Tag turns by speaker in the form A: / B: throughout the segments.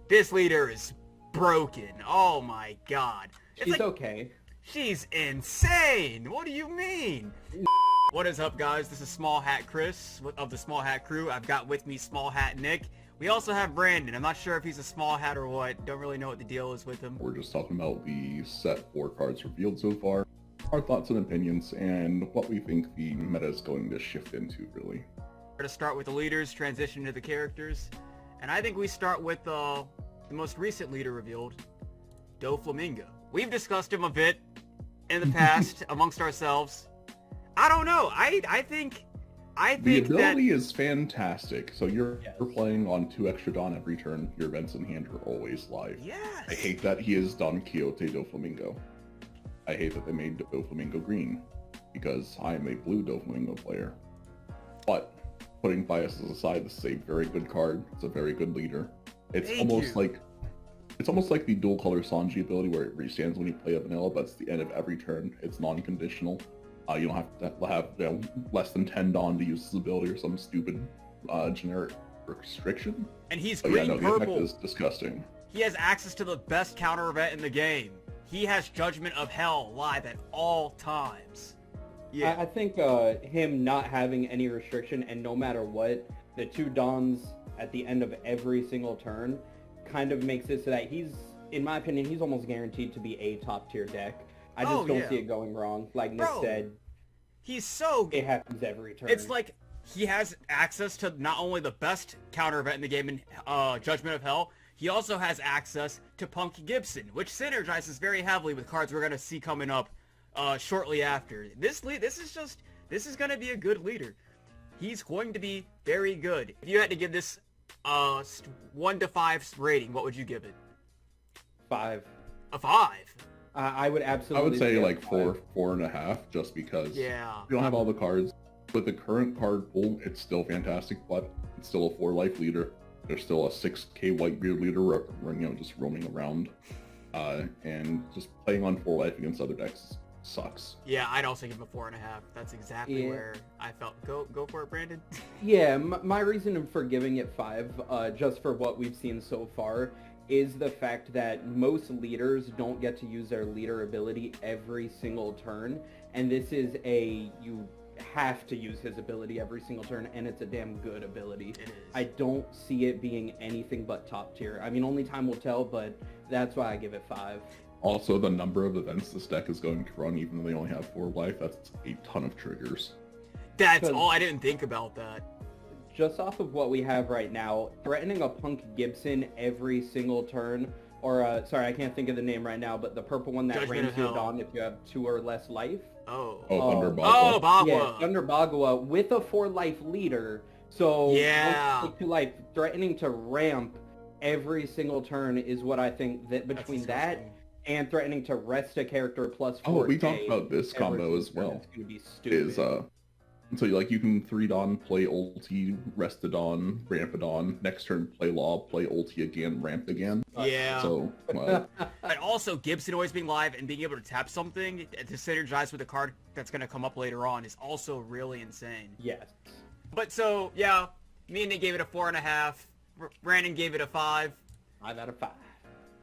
A: This leader is broken. Oh my god.
B: She's okay.
A: She's insane. What do you mean? What is up, guys? This is Small Hat Chris of the Small Hat Crew. I've got with me Small Hat Nick. We also have Brandon. I'm not sure if he's a small hat or what. Don't really know what the deal is with him.
C: We're just talking about the set 4 cards revealed so far, our thoughts and opinions, and what we think the meta is going to shift into, really.
A: We're going to start with the leaders, transition to the characters. And I think we start with the most recent leader revealed, Doflamingo. We've discussed him a bit in the past amongst ourselves. I don't know. I think
C: the ability is fantastic. So you're playing on 2 extra Dawn every turn. Your events in hand are always live.
A: Yes.
C: I hate that he is Don Quixote Doflamingo. I hate that they made Doflamingo green because I am a blue Doflamingo player. But putting biases aside, this is a very good card. It's a very good leader. It's almost like the dual color Sanji ability where it restands when you play a vanilla, but it's the end of every turn. It's non-conditional. You don't have to have less than 10 Dawn to use this ability or some stupid generic restriction.
A: And he's
C: but
A: green
C: the
A: purple.
C: effect is disgusting.
A: He has access to the best counter event in the game. He has Judgment of Hell live at all times.
B: Yeah, I think him not having any restriction and no matter what, the 2 Dawns at the end of every single turn kind of makes it so that he's, in my opinion, he's almost guaranteed to be a top tier deck. I just don't see it going wrong. Like Nick said,
A: he's so good.
B: It happens every turn.
A: It's like he has access to not only the best counter event in the game in Judgment of Hell, he also has access to Punk Gibson, which synergizes very heavily with cards we're going to see coming up shortly after. This is going to be a good leader. He's going to be very good. If you had to give this 1 to 5 rating, what would you give it?
B: 5.
A: A 5?
B: I would absolutely.
C: I would say like 4.5, just because you don't have all the cards. With the current card pool, it's still fantastic, but it's still a 4-life leader. There's still a 6k Whitebeard leader, just roaming around, and just playing on 4 life against other decks sucks.
A: Yeah, I'd also give him a 4.5. That's exactly where I felt. Go for it, Brandon.
B: Yeah, my reason for giving it 5, just for what we've seen so far, is the fact that most leaders don't get to use their leader ability every single turn, and this is you have to use his ability every single turn, and it's a damn good ability.
A: It is.
B: I don't see it being anything but top tier. I mean, only time will tell, but that's why I give it 5.
C: Also, the number of events this deck is going to run, even though they only have 4 life, that's a ton of triggers.
A: That's all. I didn't think about that.
B: Just off of what we have right now, threatening a Punk Gibson every single turn, or sorry, I can't think of the name right now, but the purple one that rains you Dawn if you have 2 or less life.
C: Thunder Bagua.
A: Oh, Bagua.
B: Yeah, Thunder Bagua with a 4-life leader. So 2 life, threatening to ramp every single turn is what I think that between that and threatening to rest a character plus 4.
C: We talked about this combo as well.
B: It's gonna be stupid.
C: So you can 3 Dawn, play ulti, rest a Dawn, ramp a Dawn, next turn play Lob, play ulti again, ramp again.
A: Yeah.
C: So,
A: and also Gibson always being live and being able to tap something to synergize with a card that's going to come up later on is also really insane.
B: Yes.
A: But so, yeah, me and Nick gave it a 4.5. Brandon gave it a 5.
B: 5 out of 5.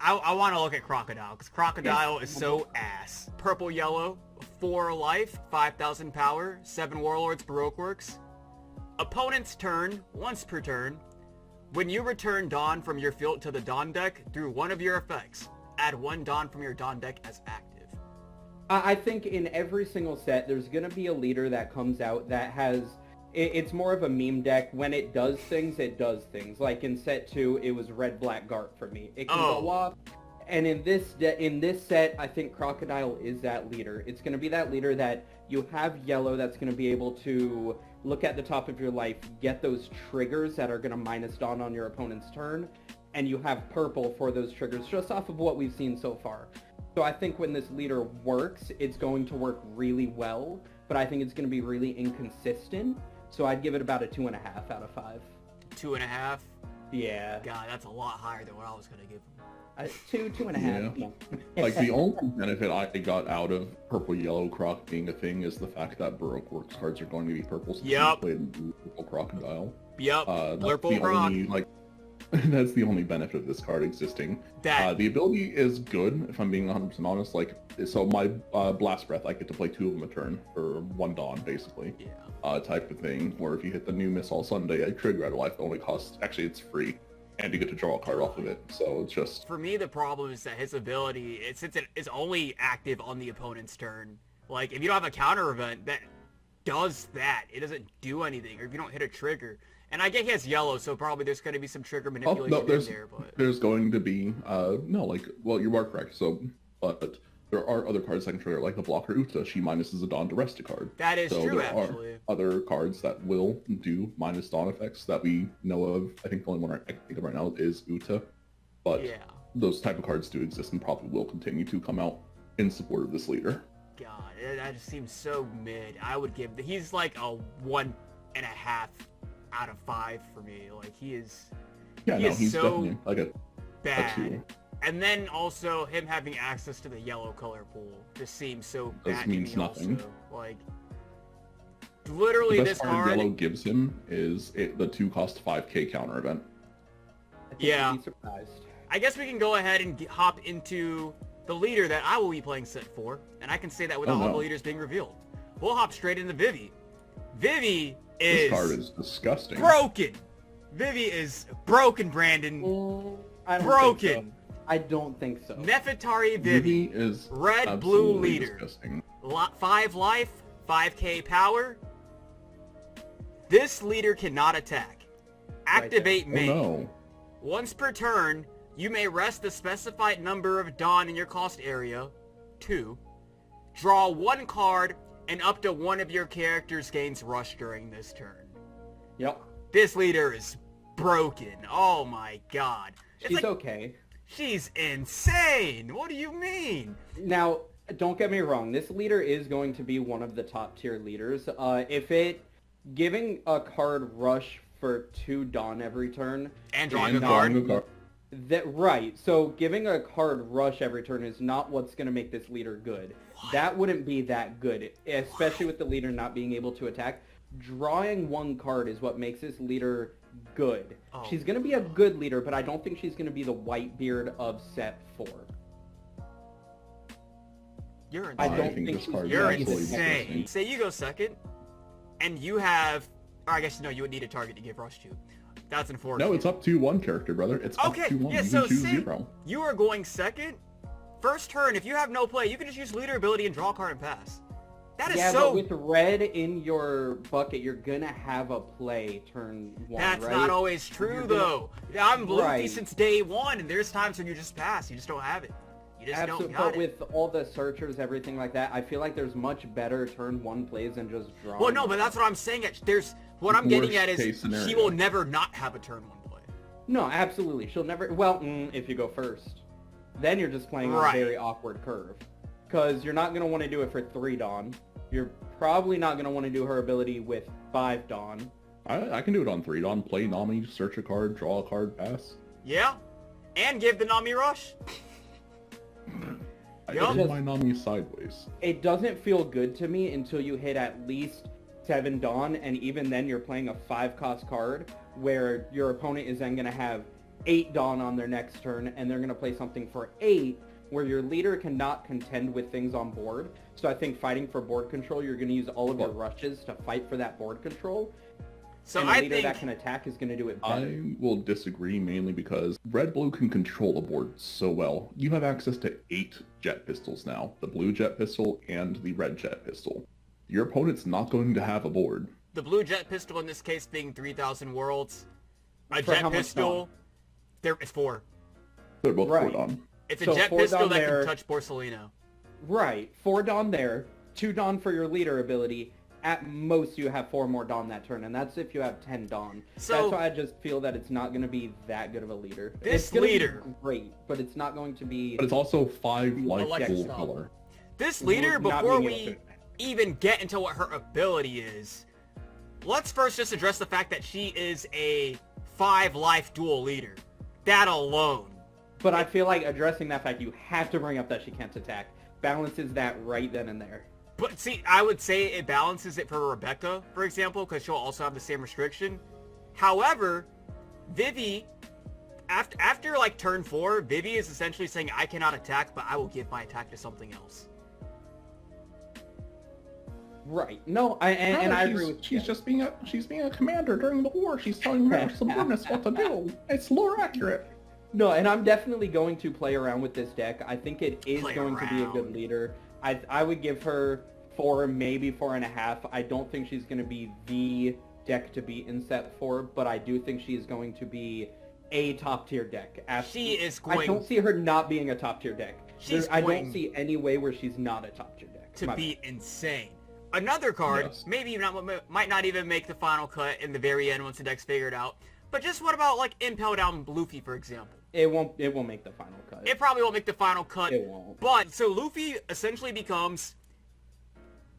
A: I want to look at Crocodile, because Crocodile is so ass. Purple Yellow, 4 life, 5,000 power, 7 Warlords Baroque Works. Opponent's turn, once per turn. When you return Dawn from your field to the Dawn deck through one of your effects, add 1 Dawn from your Dawn deck as active.
B: I think in every single set, there's going to be a leader that comes out that has... It's more of a meme deck. When it does things, it does things. Like in set 2, it was Red Black Gart for me. It can go off. And in this set, I think Crocodile is that leader. It's going to be that leader that you have yellow that's going to be able to look at the top of your life, get those triggers that are going to minus Dawn on your opponent's turn, and you have purple for those triggers just off of what we've seen so far. So I think when this leader works, it's going to work really well, but I think it's going to be really inconsistent. So I'd give it about a 2.5 out of 5.
A: 2.5?
B: Yeah.
A: God, that's a lot higher than what I was going to give him.
B: 2.5.
C: Yeah. Like the only benefit I got out of Purple Yellow Croc being a thing is the fact that Baroque Works cards are going to be purple since you played Purple Crocodile.
A: Yep. Purple Croc.
C: That's the only benefit of this card existing. The ability is good, if I'm being 100% honest. Like, so my Blast Breath, I get to play 2 of them a turn for 1 Dawn, basically.
A: Yeah.
C: Type of thing, where if you hit the new Missile Sunday, I trigger out of life. It only costs, actually it's free, and you get to draw a card off of it. So it's just...
A: For me, the problem is that his ability, since it is only active on the opponent's turn, like, if you don't have a counter event that does that, it doesn't do anything, or if you don't hit a trigger. And I get he has yellow, so probably there's going to be some trigger manipulation in there, but...
C: There's going to be, no, like, well, you are correct, so, but there are other cards that can trigger, like the blocker Uta, she minuses a Dawn to rest a card.
A: That is
C: so
A: true,
C: there
A: actually.
C: Are other cards that will do minus Dawn effects that we know of. I think the only one I can think of right now is Uta, but
A: yeah.
C: Those type of cards do exist and probably will continue to come out in support of this leader.
A: God, that just seems so mid. I would give, he's like a 1.5 out of 5 for me. Like, he is,
C: yeah,
A: he
C: no,
A: is
C: he's
A: so
C: definitely like a
A: bad.
C: 2.
A: And then also him having access to the yellow color pool just seems so bad to
C: means
A: me
C: nothing.
A: also. Like, literally
C: the
A: this
C: best card
A: card...
C: yellow gives him is the 2 cost 5k counter event.
A: Yeah.
B: You'd be surprised.
A: I guess we can go ahead and hop into the leader that I will be playing set 4, and I can say that without all the leaders being revealed. We'll hop straight into Vivi. Vivi is...
C: This card is disgusting.
A: broken! Vivi is broken, Brandon.
B: I don't
A: Broken!
B: Think so. I don't think so.
A: Nefertari Vivi.
C: is
A: red blue
C: absolutely
A: leader.
C: disgusting.
A: 5 life, 5k power. This leader cannot attack. Activate main.
C: Oh no.
A: Once per turn, you may rest the specified number of Dawn in your cost area, 2. Draw 1 card, and up to 1 of your characters gains rush during this turn.
B: Yep.
A: This leader is broken. Oh my god. It's
B: She's
A: like,
B: okay.
A: she's insane! What do you mean?
B: Now, don't get me wrong. This leader is going to be one of the top tier leaders. Giving a card rush for 2 Dawn every turn...
A: And drawing a card.
B: Right, so giving a card rush every turn is not what's going to make this leader good.
A: What?
B: That wouldn't be that good, especially with the leader not being able to attack. Drawing 1 card is what makes this leader good.
A: Oh.
B: She's going to be a good leader, but I don't think she's going to be the Whitebeard of set 4.
A: You're insane.
B: I don't
C: think
B: think
C: this card is
A: You're
C: absolutely
A: insane.
C: disgusting.
A: Say you go second, and you have... Or I guess, no, you would need a target to give rush to. That's unfortunate.
C: No, it's up to 1 character, brother. It's
A: Okay,
C: up to 1.
A: yeah,
C: You
A: so
C: can choose
A: say
C: 0.
A: you are going second. First turn, if you have no play, you can just use leader ability and draw a card and pass. That is
B: Yeah,
A: so...
B: but with red in your bucket, you're going to have a play turn 1,
A: That's
B: right?
A: not always true,
B: You're
A: though. I'm Luffy
B: Right.
A: since day 1, and there's times when you just pass. You just don't have it. You just don't got
B: But
A: it.
B: with all the searchers, everything like that, I feel like there's much better turn 1 plays than just drawing.
A: Well, no, but that's what I'm saying. There's... What I'm getting at
C: Worst
A: is
C: case scenario.
A: she will never not have a turn 1 play.
B: No, absolutely. She'll never... Well, if you go first. Then you're just playing on
A: Right.
B: a very awkward curve. Because you're not going to want to do it for 3 Dawn. You're probably not going to want to do her ability with 5 Dawn.
C: I can do it on 3 Dawn. Play Nami, search a card, draw a card, pass.
A: Yeah? And give the Nami rush?
C: I
A: Yup.
C: did my Nami sideways.
B: It doesn't feel good to me until you hit at least 7 Dawn, and even then you're playing a 5-cost card, where your opponent is then going to have 8 Dawn on their next turn, and they're going to play something for 8, where your leader cannot contend with things on board. So I think fighting for board control, you're going to use all of your rushes to fight for that board control.
A: So
B: and a
A: I
B: leader
A: think...
B: that can attack is going to do it better.
C: I will disagree mainly because Red-Blue can control the board so well. You have access to 8 jet pistols now. The blue jet pistol and the red jet pistol. Your opponent's not going to have a board.
A: The blue jet pistol in this case being 3,000 worlds. A
B: For
A: jet
B: how much
A: pistol... It's 4.
C: They're both
B: Right.
C: 4 Dawn.
A: It's a
B: So
A: jet
B: 4
A: pistol
B: Dawn
A: that
B: there.
A: can touch Borsellino.
B: Right. 4 Dawn there, 2 Dawn for your leader ability. At most, you have 4 more Dawn that turn, and that's if you have 10 Dawn.
A: So-
B: That's why I just feel that it's not going to be that good of a leader.
A: This
B: it's gonna
A: leader-
B: be great, but it's not going to be...
C: But it's also 5 life
A: Electric
C: full
A: style.
C: color.
A: This leader,
B: not
A: before
B: being able
A: we
B: to-
A: even get into what her ability is, let's first just address the fact that she is a 5-life dual leader. That alone.
B: But I feel like addressing that fact, you have to bring up that she can't attack. Balances that right then and there.
A: But see, I would say it balances it for Rebecca, for example, because she'll also have the same restriction. However, Vivi after like turn 4, Vivi is essentially saying, I cannot attack, but I will give my attack to something else.
B: Right. No, I agree with you.
C: She's being a commander during the war. She's telling her subordinates what to do. It's lore accurate.
B: No, and I'm definitely going to play around with this deck. I think it is
A: Play
B: going to be a
A: around.
B: good leader. I would give her 4, maybe 4.5. I don't think she's going to be the deck to beat in set 4, but I do think she is going to be a top tier deck.
A: She is
B: I
A: going
B: don't see her not being a top tier deck. I
A: going
B: don't see any way where she's not a top tier deck.
A: to be insane. Another card,
C: Yes.
A: maybe might not even make the final cut in the very end once the deck's figured out. But just what about like Impel Down Luffy, for example?
B: It won't make the final cut.
A: It probably won't make the final cut.
B: It won't.
A: But so Luffy essentially becomes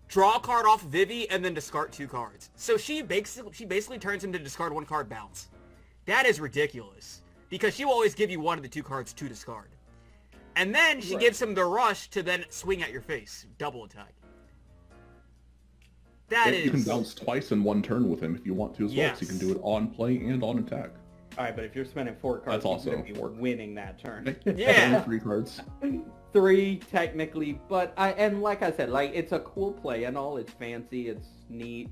A: draw a card off Vivi and then discard 2 cards. So she basically turns him to discard 1 card bounce. That is ridiculous because she will always give you 1 of the 2 cards to discard. And then she
B: Right.
A: gives him the rush to then swing at your face, double attack. That is
C: You can bounce twice in 1 turn with him if you want to as well. So you can
A: Yes.
C: do it on play and on attack.
B: All right, but if you're spending 4 cards,
C: That's also
B: you're going to be
C: 4.
B: winning that turn.
A: Yeah.
C: Only 3 cards.
B: 3 technically, but and like I said, like it's a cool play and all. It's fancy, it's neat.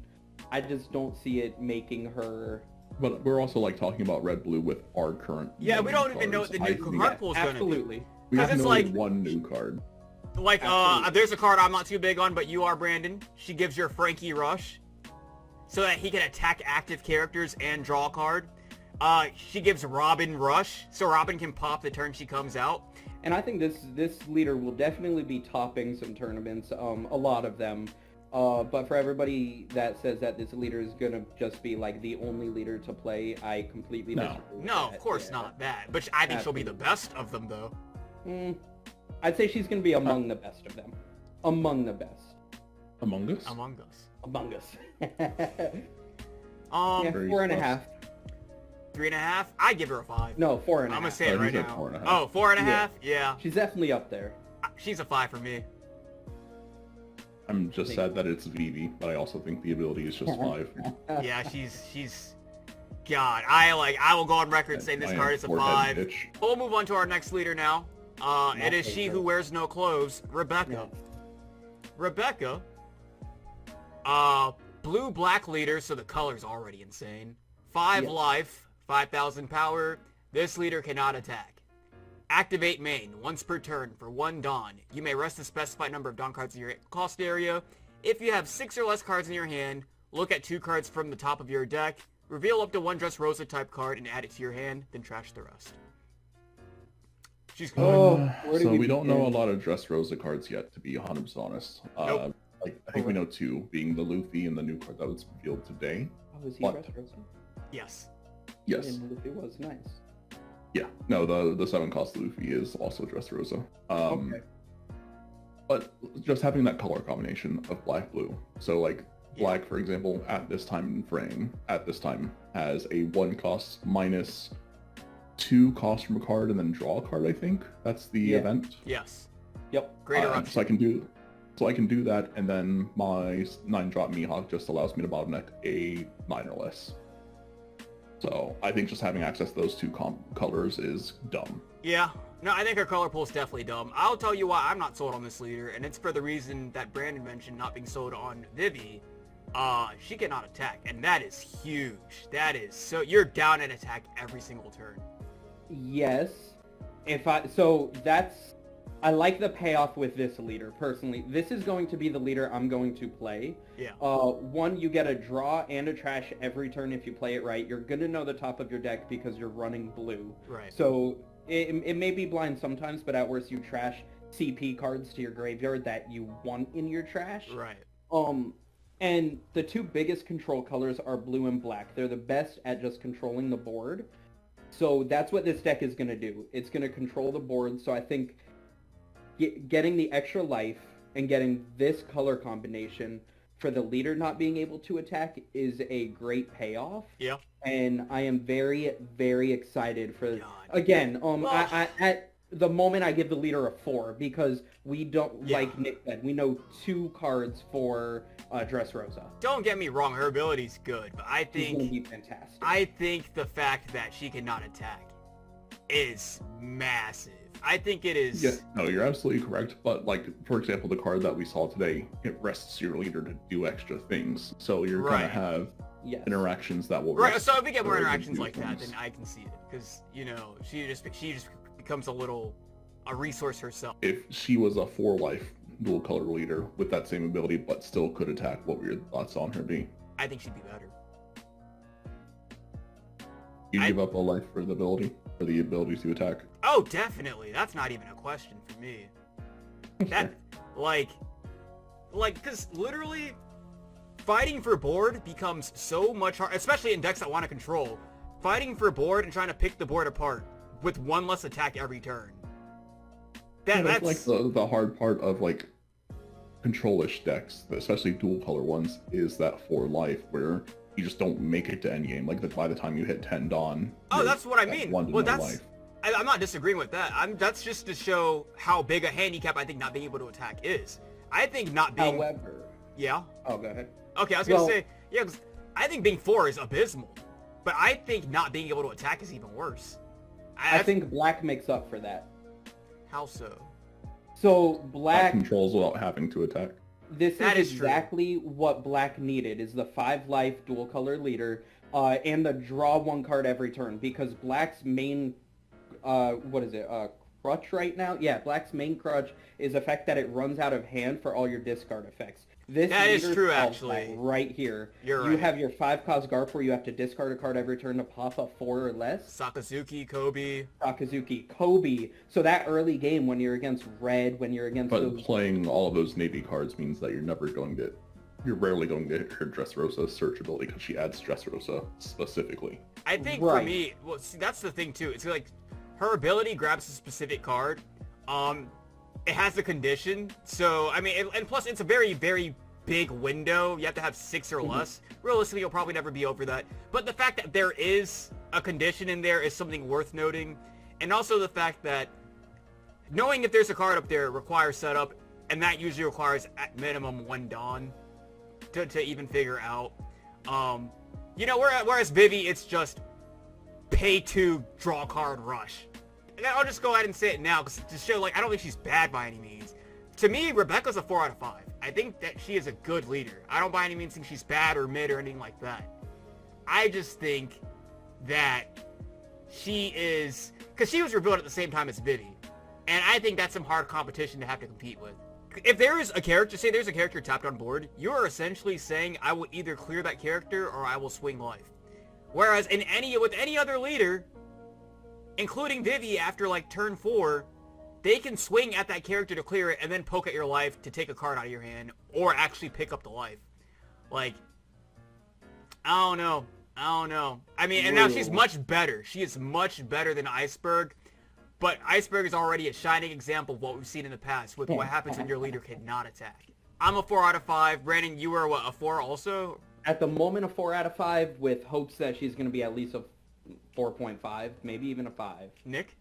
B: I just don't see it making her.
C: But we're also like talking about red blue with our current.
A: Yeah, we don't even know
C: cards.
A: what the
C: I
A: new
C: think
A: card pool is going to be.
B: Absolutely.
C: We
A: 'cause
C: have
A: it's
C: no
A: like-
C: 1 new card.
A: Like,
B: Absolutely.
A: there's a card I'm not too big on, but you are, Brandon. She gives your Frankie Rush so that he can attack active characters and draw a card. She gives Robin Rush so Robin can pop the turn she comes out.
B: And I think this leader will definitely be topping some tournaments, a lot of them. But for everybody that says that this leader is gonna just be like the only leader to play, I completely
C: No.
B: disagree with
A: No,
B: that.
A: of course
B: Yeah.
A: not that. But I think she'll be the best of them, though.
B: I'd say she's gonna be among the best of them. Among the best.
C: Among Us?
A: Among Us.
B: Among us.
A: Um,
B: Yeah,
C: Very
B: 4.5.
A: 3.5? I give her a 5.
B: No, 4.5.
A: I'm gonna say it
C: Oh,
A: right
C: he's at
A: now.
C: 4.5.
A: Oh, 4.5? Yeah.
B: She's definitely up there.
A: She's a 5 for me.
C: I'm just sad that it's Vivi, but I also think the ability is just 5.
A: Yeah, she's... God, I will go on record saying this
C: I am
A: card is a
C: forehead
A: 5.
C: itch.
A: We'll move on to our next leader now. It is she who wears no clothes, Rebecca. Rebecca, blue-black leader, so the color's already insane. 5
B: Yes.
A: life, 5,000 power. This leader cannot attack. Activate main, once per turn for 1 Dawn. You may rest a specified number of Dawn cards in your cost area. If you have 6 or less cards in your hand, look at 2 cards from the top of your deck, reveal up to 1 Dressrosa type card and add it to your hand, then trash the rest. She's good.
B: Oh, where do
C: So
B: we
C: we don't know a
B: begin?
C: lot of Dressrosa cards yet, to be 100% honest.
A: Nope.
C: I think we know 2, being the Luffy and the new card that was revealed today.
B: Oh, is he
C: What?
B: Dressrosa?
A: Yes.
C: Yes.
B: And Luffy was nice.
C: Yeah. No, the 7 cost Luffy is also Dressrosa.
B: Okay.
C: But just having that color combination of black-blue. So like
A: Yeah.
C: black, for example, at this time has a 1 cost minus 2 cost from a card and then draw a card, I think. That's the
B: Yeah.
C: event.
A: Yes.
B: Yep.
A: Great
C: So
A: eruption.
C: I can do that, and then my 9-drop Mihawk just allows me to bottom deck a 9 or less. So I think just having access to those 2 colors is dumb.
A: Yeah. No, I think her color pool is definitely dumb. I'll tell you why I'm not sold on this leader, and it's for the reason that Brandon mentioned not being sold on Vivi. She cannot attack, and that is huge. That is so you're down an attack every single turn.
B: Yes. I like the payoff with this leader, personally. This is going to be the leader I'm going to play.
A: Yeah.
B: 1, you get a draw and a trash every turn if you play it right. You're going to know the top of your deck because you're running blue.
A: Right.
B: So it may be blind sometimes, but at worst you trash CP cards to your graveyard that you want in your trash.
A: Right.
B: And the 2 biggest control colors are blue and black. They're the best at just controlling the board. So that's what this deck is going to do. It's going to control the board. So I think getting the extra life and getting this color combination for the leader not being able to attack is a great payoff.
A: Yeah.
B: And I am very, very excited for...
A: God.
B: Again,
A: Well-
B: I at the moment I give the leader a 4 because we don't,
A: Yeah.
B: like Nick said, we know 2 cards for Dressrosa.
A: Don't get me wrong, her ability's good, but I
B: He's going to
A: think
B: be fantastic.
A: the fact that she cannot attack is massive. I think it is.
C: Yeah, no, you're absolutely correct. But like, for example, the card that we saw today, it rests your leader to do extra things. So you're gonna have interactions that will.
A: Right. So if we get more interactions like that, then I can see it, because you know she just becomes a resource herself.
C: If she was a 4-life dual color leader with that same ability, but still could attack, what would your thoughts on her be?
A: I think she'd be better.
C: You give up a life for the ability to attack?
A: Oh, definitely. That's not even a question for me. That, like, because literally, fighting for board becomes so much hard, especially in decks that want to control. Fighting for board and trying to pick the board apart with one less attack every turn. That's
C: like the hard part of like control-ish decks, especially dual color ones, is that 4-life where you just don't make it to endgame. Like by the time you hit 10 Dawn.
A: Oh, that's what I mean. Well, that's
C: life.
A: I'm not disagreeing with that. That's just to show how big a handicap I think not being able to attack is. I think not being.
B: However.
A: Yeah.
B: Oh, go ahead.
A: Okay, I was gonna say because I think being 4 is abysmal, but I think not being able to attack is even worse.
B: I think black makes up for that.
A: How so?
B: So black
C: controls without having to attack.
B: This is exactly what black needed, is the 5-life dual color leader, and the draw 1 card every turn, because black's main, crutch right now? Yeah, black's main crutch is the fact that it runs out of hand for all your discard effects.
A: That is true, actually.
B: Right here.
A: You
B: have your 5-cost Garp where you have to discard a card every turn to pop up 4 or less.
A: Sakazuki, Kobe.
C: So
B: that early game when you're against red, when you're against
C: playing all of those Navy cards means that you're rarely going to hit her Dressrosa search ability, because she adds Dressrosa specifically.
A: I think for me, well, see, that's the thing too. It's like her ability grabs a specific card. It has a condition, so I mean, and plus it's a very, very big window. You have to have 6 or less. Realistically, you'll probably never be over that. But the fact that there is a condition in there is something worth noting, and also the fact that knowing if there's a card up there requires setup, and that usually requires at minimum 1 Dawn to even figure out. You know, whereas Vivi, it's just pay 2, draw card, rush. And I'll just go ahead and say it now, because to show, like, I don't think she's bad by any means. To me, Rebecca's a 4 out of 5. I think that she is a good leader. I don't by any means think she's bad or mid or anything like that. I just think that she is, because she was revealed at the same time as Vivi, and I think that's some hard competition to have to compete with. If there is a character, say there's a character tapped on board, you are essentially saying I will either clear that character or I will swing life. Whereas with any other leader, including Vivi, after like turn 4, they can swing at that character to clear it and then poke at your life to take a card out of your hand or actually pick up the life. Like, I don't know. I mean, and now she's much better. She is much better than Iceberg, but Iceberg is already a shining example of what we've seen in the past with what happens when your leader cannot attack. I'm a 4 out of 5. Brandon, you are what, a 4 also?
B: At the moment, a 4 out of 5 with hopes that she's going to be at least a 4.5, maybe even a 5.
A: Nick?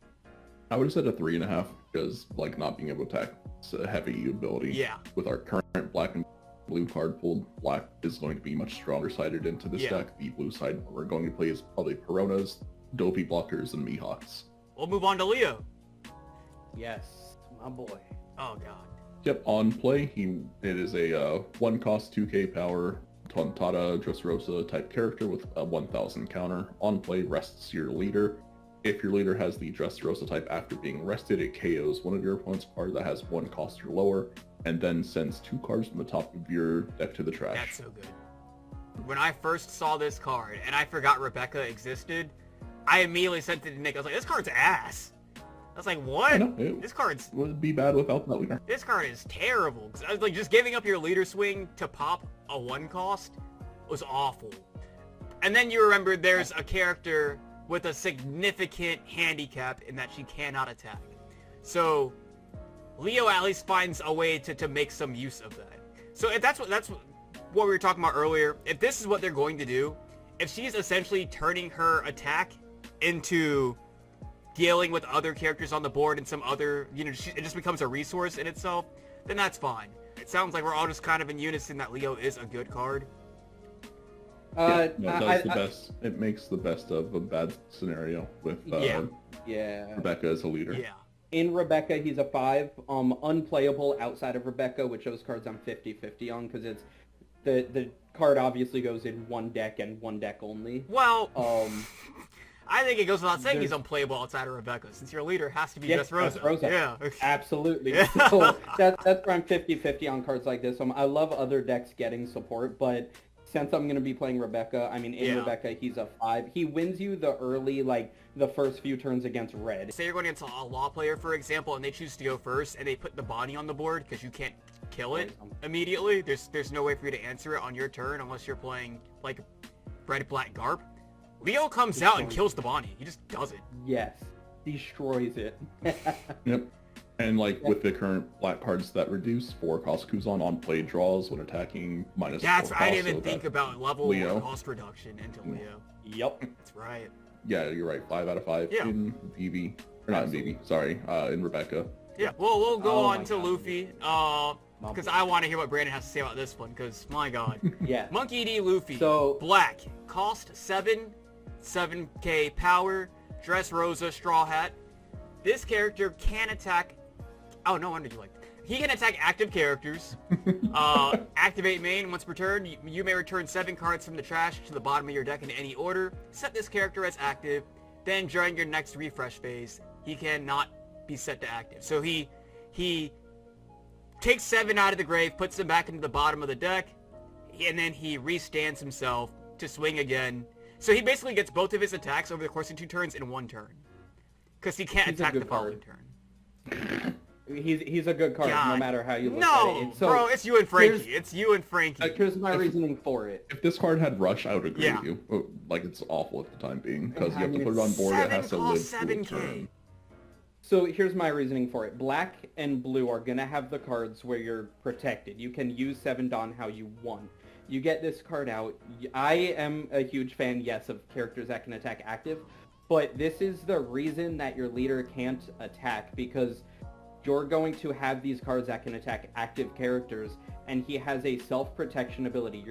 C: I would have said a 3.5, because like not being able to attack is a heavy ability.
A: Yeah.
C: With our current black and blue card pool, black is going to be much stronger sided into this deck. The blue side we're going to play is probably Peronas, Doffy blockers, and Mihawks.
A: We'll move on to Leo.
B: Yes, my boy.
A: Oh god.
C: Yep, on play, it is a 1 cost 2k power Tontata Dressrosa type character with a 1000 counter. On play, rests your leader. If your leader has the Dressrosa type after being rested, it KOs one of your opponent's cards that has 1 cost or lower, and then sends 2 cards from the top of your deck to the trash.
A: That's so good. When I first saw this card, and I forgot Rebecca existed, I immediately sent it to Nick. I was like, this card's ass. I was like, what? This card's...
C: would be bad without that leader.
A: This card is terrible. I was like, just giving up your leader swing to pop a 1 cost was awful. And then you remember there's a character with a significant handicap in that she cannot attack. So Leo at least finds a way to make some use of that. So if that's what we were talking about earlier, if this is what they're going to do, if she's essentially turning her attack into dealing with other characters on the board and some other, you know, it just becomes a resource in itself, then that's fine. It sounds like we're all just kind of in unison that Leo is a good card.
C: Yeah, no, it does the best. It makes the best of a bad scenario with
B: yeah.
C: Rebecca as a leader.
A: Yeah.
B: In Rebecca, he's a 5. Unplayable outside of Rebecca, which those cards I'm 50-50 on, because it's the card obviously goes in one deck and one deck only.
A: Well, I think it goes without saying
B: there's-
A: he's unplayable outside of Rebecca, since your leader has to be just Rosa. Yeah.
B: Absolutely. So that's where I'm 50-50 on cards like this. I love other decks getting support, but since I'm going to be playing Rebecca, I mean, in Rebecca, he's a 5. He wins you the early, like, the first few turns against red.
A: Say you're going against a law player, for example, and they choose to go first, and they put the body on the board because you can't kill it immediately. There's no way for you to answer it on your turn unless you're playing, like, red-black Garp. Leo comes out and kills the Bonnie. He just does it.
B: Yes. Destroys it.
C: Yep. And like with the current black cards that reduce 4 cost Kuzan on play draws when attacking minus 4 cost.
A: I didn't even think about level
C: Leo.
A: or cost reduction into Leo.
B: Yep.
A: That's right.
C: Yeah, you're right. 5 out of 5
A: Yeah.
C: in Vivi. Or not in Vivi, sorry. In Rebecca.
A: Yeah, we'll go
B: Oh
A: on
B: my
A: to
B: God.
A: Luffy. Because I want to hear what Brandon has to say about this one, because, my God.
B: Yeah.
A: Monkey D. Luffy.
B: So-
A: Black. Cost 7. 7k power. Dress Rosa. Straw Hat. This character can attack... Oh, no wonder you like it. He can attack active characters. Activate main. Once per turn, you may return 7 cards from the trash to the bottom of your deck in any order. Set this character as active. Then, during your next refresh phase, he cannot be set to active. So he takes 7 out of the grave, puts them back into the bottom of the deck, and then he restands himself to swing again. So he basically gets both of his attacks over the course of 2 turns in 1 turn. Because he can't
B: He's a
A: attack the
B: good
A: following
B: card.
A: turn.
B: He's a good card, no
A: God.
B: matter how you look
A: No,
B: at it. So,
A: bro, it's you and Frankie.
B: here's-
A: It's you and Frankie.
B: here's my reasoning for it.
C: If this card had Rush, I would agree
A: Yeah.
C: with you. Oh, like, it's awful at the time being. Because
B: I
C: you have to
B: mean,
C: put it on board, it has to
A: 7
C: live
A: costs
C: through a
A: 7k.
C: turn.
B: So here's my reasoning for it. Black and blue are going to have the cards where you're protected. You can use 7 Dawn how you want. You get this card out. I am a huge fan, yes, of characters that can attack active, but this is the reason that your leader can't attack, because you're going to have these cards that can attack active characters, and he has a self-protection ability.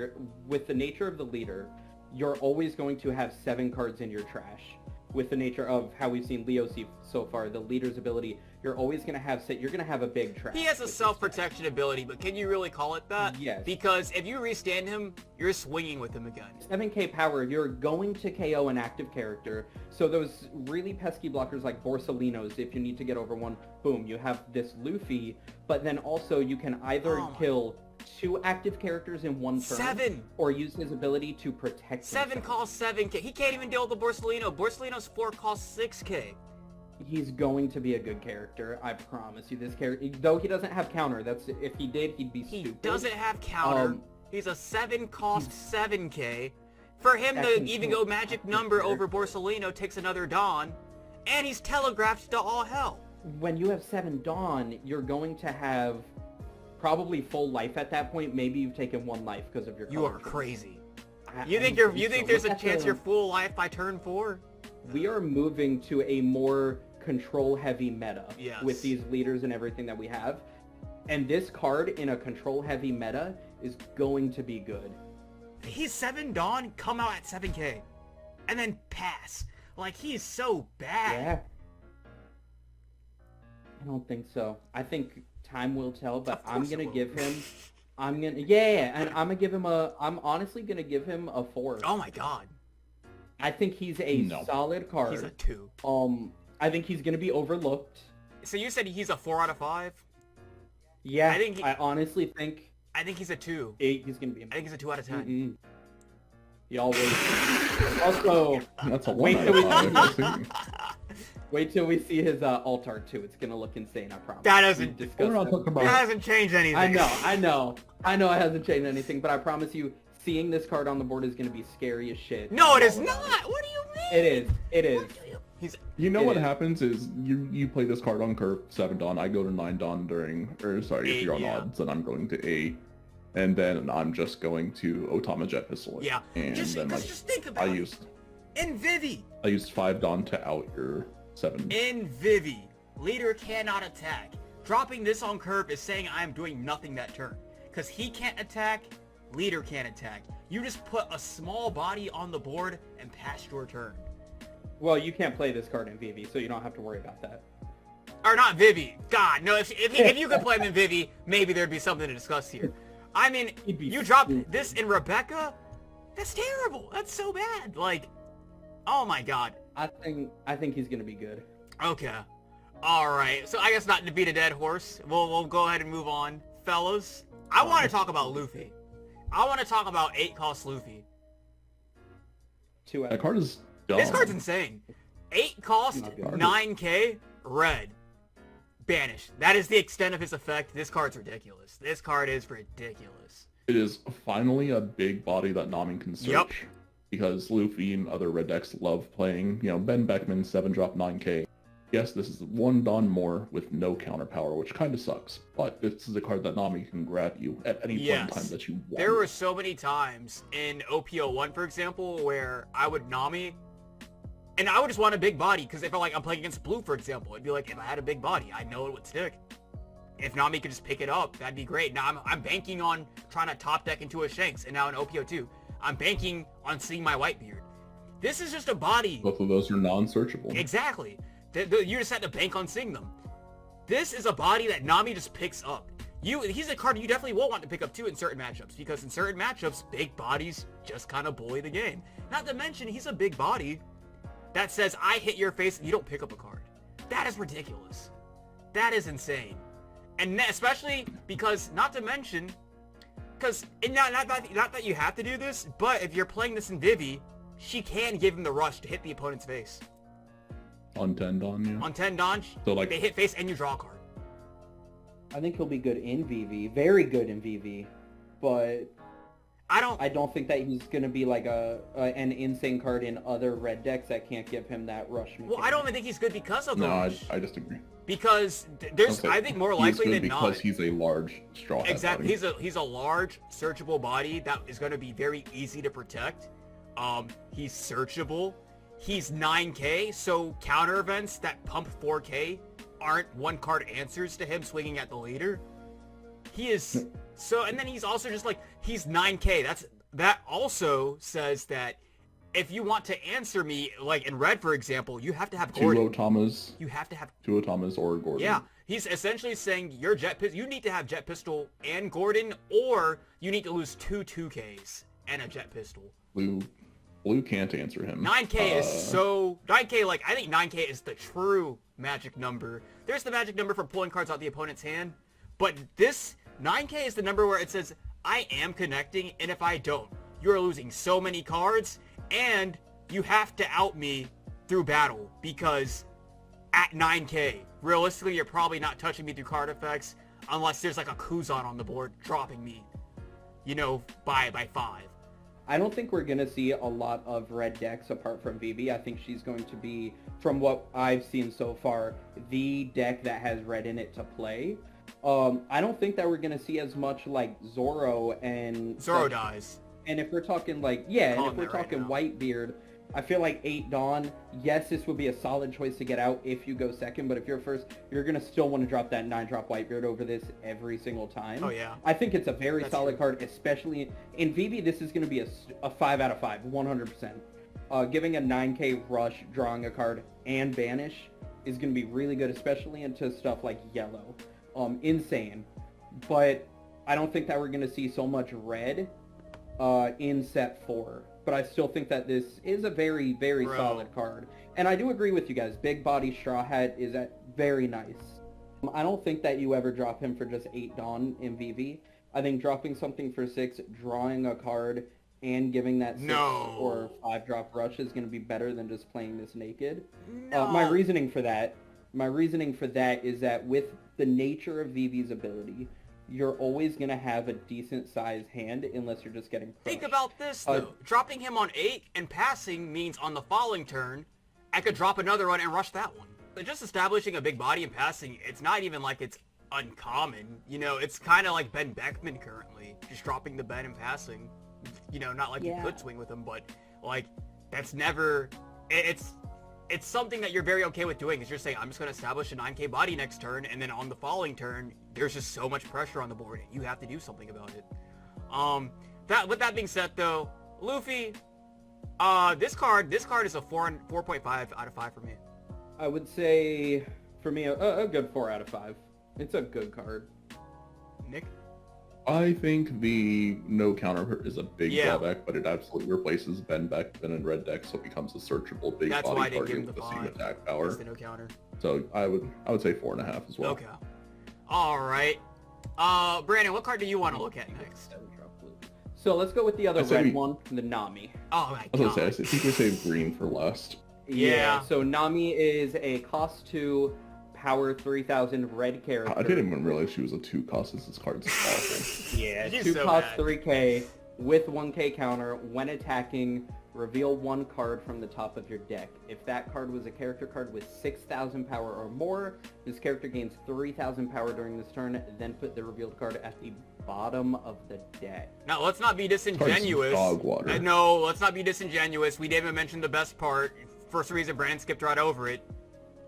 B: With the nature of the leader, you're always going to have 7 cards in your trash. With the nature of how we've seen Leo see so far, the leader's ability, you're always going to have you're going to have a big trash.
A: He has a
B: with this
A: self-protection ability, but can you really call it that?
B: Yes.
A: Because if you restand him, you're swinging with him again.
B: 7k power, you're going to KO an active character. So those really pesky blockers like Borsalinos, if you need to get over 1, boom, you have this Luffy, but then also you can either kill 2 active characters in 1 turn,
A: 7!
B: or use his ability to protect
A: 7
B: himself.
A: costs 7k. He can't even deal with the Borsalino. Borsalino's 4 costs 6k.
B: He's going to be a good character, I promise you. This character, though he doesn't have counter, that's if he did, he'd be
A: He
B: stupid.
A: doesn't have counter. He's a 7 cost 7k. For him
B: That
A: to
B: can
A: even
B: kill
A: go magic
B: active
A: number over
B: characters.
A: Borsalino takes another Dawn. And he's telegraphed to all hell.
B: When you have 7 Dawn, you're going to have probably full life at that point. Maybe you've taken 1 life because of your
A: You
B: color
A: are
B: choice.
A: crazy.
B: I
A: You think
B: don't
A: there's
B: so.
A: a
B: Look at
A: chance
B: the-
A: you're full life by turn 4?
B: We are moving to a more control-heavy meta
A: Yes.
B: with these leaders and everything that we have. And this card in a control-heavy meta is going to be good.
A: He's 7 Dawn, come out at 7k. And then pass. Like, he's so bad.
B: Yeah. I don't think so. I think time will tell, but
A: Of course
B: I'm
A: it
B: gonna
A: will.
B: give him. And I'm gonna give him a. I'm honestly gonna give him a 4.
A: Oh my god.
B: I think he's a
C: No.
B: solid card.
A: He's a 2.
B: I think he's gonna be overlooked.
A: So you said he's a 4 out of 5?
B: Yeah,
A: I think he-
B: I honestly think
A: I think he's a 2.
B: he's gonna be.
A: I think he's a 2 out of 10.
B: Mm-mm. Y'all wait. Also,
C: That's a
B: Wait
C: 1
B: till
C: out
B: we-
C: of 5. I see.
B: wait till we see his alt art too. It's gonna look insane. I promise.
A: That doesn't-
B: We discussed
C: We're not
B: that.
C: talking
A: That
C: about...
A: hasn't changed anything.
B: I know it hasn't changed anything, but I promise you, seeing this card on the board is gonna be scary as shit.
A: No, it is
B: All
A: not!
B: about
A: What do you mean?
B: It is. It is.
A: He's...
C: You know
B: It
C: what
B: is.
C: happens is you play this card on curve 7 Dawn, I go to 9 Dawn if
A: 8,
C: you're on
A: yeah.
C: odds, then I'm going to 8, and then I'm just going to Otama Jet Pistol it.
A: Yeah.
C: And
A: Just,
C: then
A: because
C: like,
A: just think
C: I
A: about it.
C: used
A: In Vivi.
C: 5 Dawn to out your 7.
A: In Vivi. Leader cannot attack. Dropping this on curve is saying I am doing nothing that turn. Because he can't attack, leader can't attack. You just put a small body on the board and pass your turn.
B: Well, you can't play this card in Vivi, so you don't have to worry about that.
A: Or not Vivi. God, no, if you could play him in Vivi, maybe there'd be something to discuss here. I mean, you drop this in Rebecca? That's terrible. That's so bad. Like, oh my god.
B: I think he's gonna be good.
A: Okay. Alright, so I guess not to beat a dead horse. We'll go ahead and move on. Fellas, I want to talk about Luffy. I want to talk about 8-cost Luffy.
C: That card is dumb.
A: This card's insane. 8-cost, 9k, red. Banished. That is the extent of his effect. This card's ridiculous. This card is ridiculous.
C: It is finally a big body that Nami can search.
A: Yep.
C: Because Luffy and other red decks love playing, Ben Beckman 7-drop 9k. Yes, this is 1 Dawn more with no counter power, which kind of sucks. But this is a card that Nami can grab you at any point in time that you want.
A: There were so many times in OP4, for example, where I would Nami, and I would just want a big body, because if I'm playing against blue, for example, it'd be like, if I had a big body, I know it would stick. If Nami could just pick it up, that'd be great. Now I'm banking on trying to top deck into a Shanks, and now in OP2, I'm banking on seeing my Whitebeard. This is just a body.
C: Both of those are non-searchable.
A: Exactly. You just had to bank on seeing them. This is a body that Nami just picks up. He's a card you definitely will want to pick up too in certain matchups, because in certain matchups, big bodies just kind of bully the game. Not to mention, he's a big body that says, I hit your face and you don't pick up a card. That is ridiculous. That is insane. And especially because, not to mention, because not that you have to do this, but if you're playing this in Vivi, she can give him the rush to hit the opponent's face.
C: On 10 Dawn, yeah.
A: On 10 Dawn,
C: so, like,
A: they hit face and you draw a card.
B: I think he'll be good in VV, very good in VV, but I don't think that he's gonna be like an insane card in other red decks that can't give him that rush mechanic.
A: Well, I don't even think he's good because of the rush.
C: I disagree.
A: Because there's, I think more likely than not,
C: because he's a large straw hat
A: exactly,
C: body.
A: he's a large searchable body that is going to be very easy to protect. He's searchable. He's 9k, so counter events that pump 4k aren't 1-card answers to him swinging at the leader. He is so, and then he's also just like, he's 9k. That also says that if you want to answer me, like in red, for example, you have to have Gordon.
C: 2 Otamas.
A: You have to have
C: 2 Otamas or Gordon.
A: Yeah, he's essentially saying your you need to have Jet Pistol and Gordon, or you need to lose 2 2Ks and a Jet Pistol.
C: Blue can't answer him.
A: 9k is so... 9k, like, I think 9k is the true magic number. There's the magic number for pulling cards out the opponent's hand, but this 9k is the number where it says, I am connecting, and if I don't, you're losing so many cards, and you have to out me through battle, because at 9k, realistically, you're probably not touching me through card effects, unless there's like a Kuzan on the board dropping me, by 5.
B: I don't think we're going to see a lot of red decks apart from Vivi. I think she's going to be, from what I've seen so far, the deck that has red in it to play. I don't think that we're going to see as much like Zoro and...
A: Zoro dies.
B: And if we're talking like, yeah, and if we're talking Whitebeard, I feel like 8 Dawn, yes, this would be a solid choice to get out if you go second, but if you're first, you're going to still want to drop that 9-drop Whitebeard over this every single time.
A: Oh, yeah.
B: I think it's a very solid card, especially in Vivi. This is going to be a 5 out of 5, 100%. Giving a 9k rush, drawing a card, and banish is going to be really good, especially into stuff like yellow. Insane. But I don't think that we're going to see so much red in set 4. But I still think that this is a very, very solid card. And I do agree with you guys. Big body Straw Hat is very nice. I don't think that you ever drop him for just 8 Dawn in VV. I think dropping something for 6, drawing a card, and giving that 6 or 5-drop rush is going to be better than just playing this naked. My reasoning for that is that with the nature of VV's ability, you're always going to have a decent sized hand unless you're just getting crushed.
A: Think about this, though. Dropping him on 8 and passing means on the following turn, I could drop another one and rush that one. But just establishing a big body and passing, it's not even like it's uncommon. It's kind of like Ben Beckman currently. Just dropping the Ben and passing. Not like you could swing with him, but, like, that's never... It's something that you're very okay with doing, is you're saying, I'm just going to establish a 9k body next turn, and then on the following turn, there's just so much pressure on the board, you have to do something about it. With that being said, though, Luffy, this card is a 4.5 out of 5 for me.
B: I would say, for me, a good 4 out of 5. It's a good card.
A: Nick?
C: I think the no counter is a big drawback, but it absolutely replaces Ben back then in red deck, so it becomes a searchable big
A: That's why I
C: body
A: didn't give him
C: target
A: the
C: with the same
A: 5.
C: attack power.
A: It's the no counter.
C: So I would say 4.5 as well.
A: Okay. Alright. Brandon, what card do you want to look at next?
B: So let's go with the other
C: I said
B: red
C: we-
B: one, the Nami.
A: Oh my
C: I was
A: god.
C: gonna say, I think we saved green for last.
A: Yeah.
B: So Nami is a cost 2, power 3000 red character.
C: I didn't even realize she was a 2 cost. This card's awful.
B: Yeah,
A: She's
B: 2
A: so
B: cost
A: bad.
B: 3k with 1k counter. When attacking, reveal 1 card from the top of your deck. If that card was a character card with 6000 power or more, this character gains 3000 power during this turn, then put the revealed card at the bottom of the deck.
A: Now, let's not be disingenuous.
C: Dog water.
A: No, let's not be disingenuous. We didn't even mention the best part. For some reason, Brandon skipped right over it.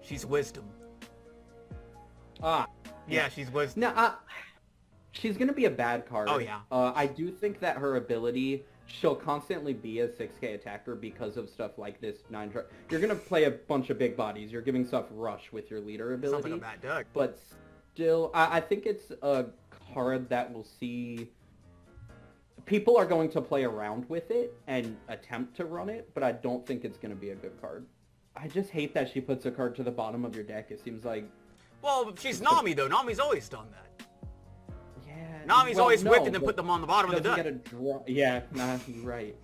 A: She's wisdom.
B: Ah,
A: Yeah, she's wisdom.
B: no, she's gonna be a bad card.
A: Oh, yeah.
B: I do think that her ability, she'll constantly be a 6k attacker because of stuff like this 9 drop. You're gonna play a bunch of big bodies. You're giving stuff rush with your leader
A: Sounds
B: ability.
A: like a bad deck.
B: But still, I think it's a card that will see... People are going to play around with it and attempt to run it, but I don't think it's going to be a good card. I just hate that she puts a card to the bottom of your deck. It seems like...
A: Well, she's Nami, though. Nami's always done that.
B: Yeah...
A: Nami's
B: well,
A: always
B: no,
A: whipped and then
B: but
A: put them on the bottom
B: she
A: of the
B: doesn't
A: deck.
B: get a draw... Yeah, nah, you're right.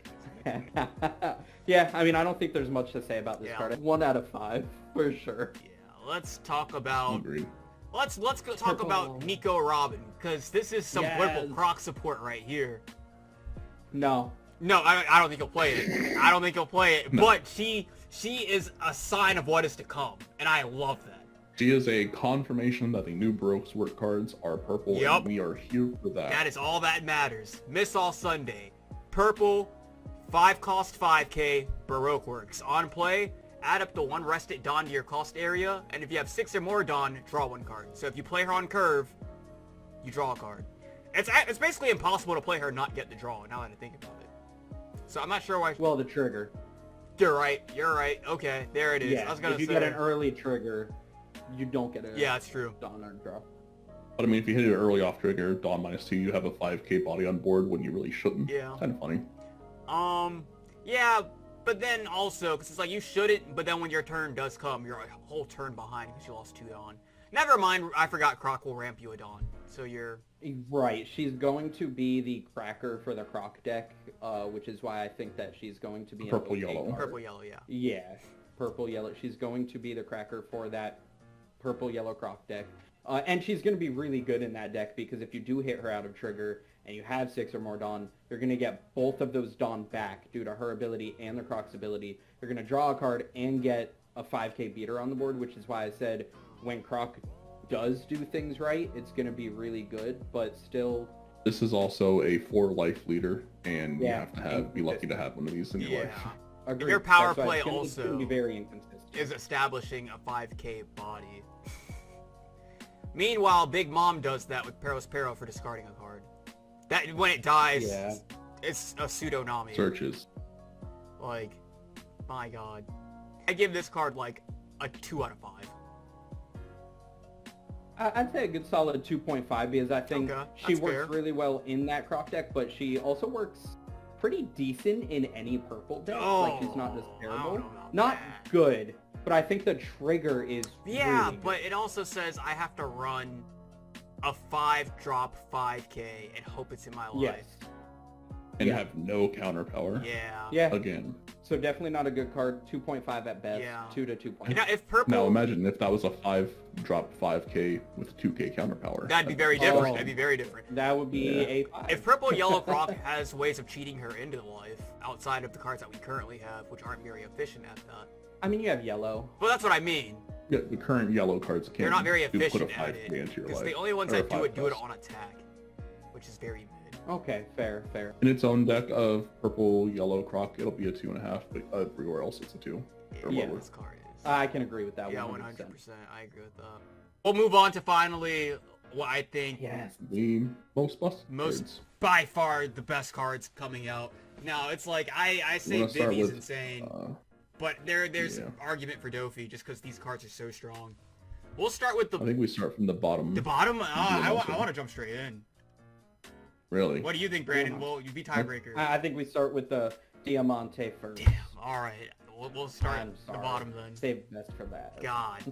B: Yeah, I mean, I don't think there's much to say about this
A: Yeah.
B: card. 1 out of 5, for sure.
A: Yeah, let's talk about...
C: Agreed.
A: Let's go talk
B: Purple.
A: about Nico Robin, because this is some purple
B: Yes.
A: Croc support right here.
B: No.
A: No, I don't think he'll play it. I don't think he'll play it.
C: No.
A: But she is a sign of what is to come, and I love that.
C: She is a confirmation that the new Baroque's work cards are purple,
A: Yup.
C: and we are here for that.
A: That is all that matters. Miss All Sunday. Purple, 5 cost 5k, Baroque Works. On play, add up the 1 rested Dawn to your cost area, and if you have 6 or more Dawn, draw 1 card. So if you play her on curve, you draw a card. It's basically impossible to play her and not get the draw, now that I think about it. So I'm not sure why...
B: Well, the trigger.
A: You're right. Okay, there it is.
B: Yeah,
A: I was gonna
B: if you
A: say...
B: get an early trigger, you don't get a
A: Yeah, it's true.
B: Dawn or draw.
C: But I mean, if you hit it early off trigger, Dawn -2, you have a 5k body on board when you really shouldn't.
A: Yeah.
C: Kind of funny.
A: Yeah, but then also, because it's like you shouldn't, but then when your turn does come, you're a whole turn behind because you lost 2 Dawn. Never mind, I forgot Croc will ramp you a Dawn. So you're...
B: Right, she's going to be the cracker for the Croc deck, which is why I think that she's going to be an
C: Purple
B: OK
C: yellow.
B: card.
A: Purple yellow, yeah.
B: Yeah, purple yellow. She's going to be the cracker for that purple yellow Croc deck. And she's going to be really good in that deck because if you do hit her out of trigger and you have 6 or more Dawn, you're going to get both of those Dawn back due to her ability and the Croc's ability. You're going to draw a card and get a 5k beater on the board, which is why I said when Croc does do things right, it's going to be really good, but still...
C: This is also a 4 life leader, and
B: Yeah.
C: you have to be lucky to have one of these in your
A: Yeah.
C: life.
B: Agreed.
A: Your power
B: That's why
A: play
B: it's
A: also
B: gonna be very inconsistent.
A: is establishing a 5k body. Meanwhile, Big Mom does that with Pero for discarding a card. That when it dies,
B: Yeah.
A: it's a pseudo Nami.
C: Searches.
A: Like, my god. I give this card like a 2 out of 5.
B: I'd say a good solid 2.5 because I think
A: Okay,
B: she
A: that's
B: works
A: fair.
B: really well in that Croc deck, but she also works pretty decent in any purple deck. Like she's not just
A: Oh, I
B: terrible.
A: don't know about
B: Not
A: that.
B: good, but I think the trigger is
A: Yeah,
B: really good.
A: but it also says I have to run a 5-drop 5k and hope it's in my life.
B: Yes.
C: And
B: Yeah.
C: have no counter power.
A: Yeah.
B: Yeah.
C: Again.
B: So definitely not a good card. 2.5 at best.
A: Yeah.
B: 2 to 2.5.
A: Now, if purple...
C: Now imagine if that was a 5-drop 5k with 2k counter power.
A: That'd be very different.
B: Oh.
A: That'd be very different.
B: That would be
C: Yeah.
B: a 5.
A: If Purple Yellow Croc has ways of cheating her into life outside of the cards that we currently have, which aren't very efficient at that.
B: I mean, you have yellow.
A: Well, that's what I mean.
C: Yeah, the current yellow cards can't
A: They're not very
C: put a
A: efficient at
C: 5k
A: it.
C: into your
A: Because
C: life.
A: the only ones
C: Or a
A: that do it
C: 5+.
A: on attack, which is very mid.
B: Okay, fair, fair.
C: In its own deck of purple, yellow croc, it'll be a 2.5, but everywhere else it's a 2. Or
B: Yeah.
C: lower.
A: This card is.
B: I can agree with that.
A: Yeah,
B: 100%.
A: 100%. I agree with that. We'll move on to finally what I think
B: Yes.
C: The most busted
A: most
C: cards.
A: by far the best cards coming out. Now, it's like, I say Vivi's insane, but there's argument for Doffy just because these cards are so strong. We'll start with the...
C: I think we start from the bottom.
A: The bottom? I want to jump straight in.
C: Really?
A: What do you think, Brandon? Well, you be tiebreaker.
B: I think we start with the Diamante first.
A: Damn, alright. We'll start the bottom then.
B: Save the best for that.
A: God.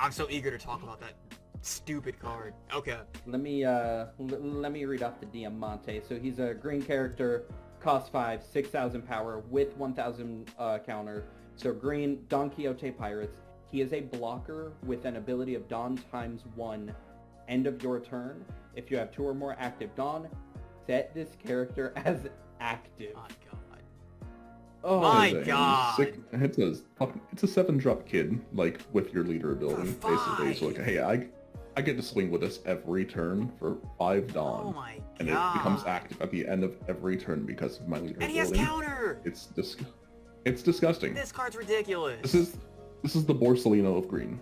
A: I'm so eager to talk about that stupid card. Okay.
B: Let me read off the Diamante. So he's a green character, cost 5, 6,000 power with 1,000 counter. So green, Don Quixote Pirates. He is a blocker with an ability of Dawn ×1, end of your turn. If you have 2 or more active Dawn, set this character as active.
A: My God.
B: Oh
A: my God.
C: It's a 7-drop kid, like, with your leader ability, basically. So, like, hey, I get to swing with this every turn for 5 Dawn.
A: Oh my God.
C: And it becomes active at the end of every turn because of my leader ability.
A: And he has counter!
C: It's disgusting.
A: This card's ridiculous.
C: This is the Borsalino of green.